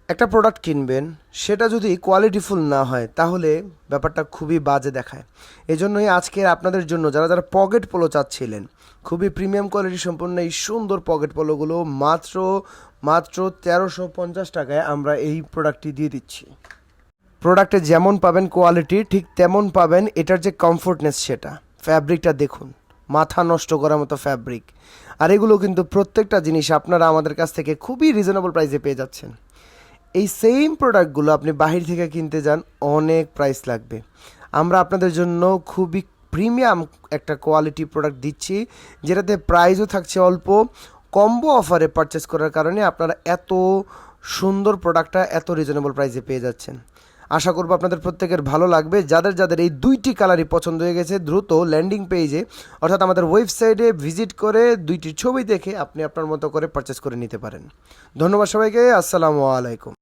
একটা প্রোডাক্ট কিনবেন, সেটা যদি কোয়ালিটিফুল না হয় তাহলে ব্যাপারটা খুবই বাজে দেখায়। এজন্যই আজকের আপনাদের জন্য যারা যারা পকেট পোলো চাচ্ছিলেন, খুবই প্রিমিয়াম কোয়ালিটি সম্পন্ন এই সুন্দর পকেট পোলোগুলো মাত্র মাত্র 1350 টাকায় আমরা এই প্রোডাক্টটি দিয়ে দিচ্ছি। প্রোডাক্টে যেমন পাবেন কোয়ালিটি, ঠিক তেমন পাবেন এটার যে কমফোর্টনেস, সেটা ফ্যাব্রিকটা দেখুন, মাথা নষ্ট করার মতো ফ্যাব্রিক। আর এগুলো কিন্তু প্রত্যেকটা জিনিস আপনারা আমাদের কাছ থেকে খুবই রিজনেবল প্রাইসে পেয়ে যাচ্ছেন। এই সেম প্রোডাক্টগুলো আপনি বাহির থেকে কিনতে যান, অনেক প্রাইস লাগবে। আমরা আপনাদের জন্য খুবই প্রিমিয়াম একটা কোয়ালিটি প্রোডাক্ট দিচ্ছি, যেটাতে প্রাইসও থাকছে অল্প। কম্বো অফারে পারচেস করার কারণে আপনারা এত সুন্দর প্রোডাক্টটা এত রিজনেবল প্রাইসে পেয়ে যাচ্ছেন। আশা করব আপনাদের প্রত্যেকের ভালো লাগবে। যাদের যাদের এই দুইটি কালারই পছন্দ হয়ে গেছে, দ্রুত ল্যান্ডিং পেজে অর্থাৎ আমাদের ওয়েবসাইটে ভিজিট করে দুইটি ছবি দেখে আপনি আপনার মতো করে পারচেস করে নিতে পারেন। ধন্যবাদ সবাইকে। আসসালামু আলাইকুম।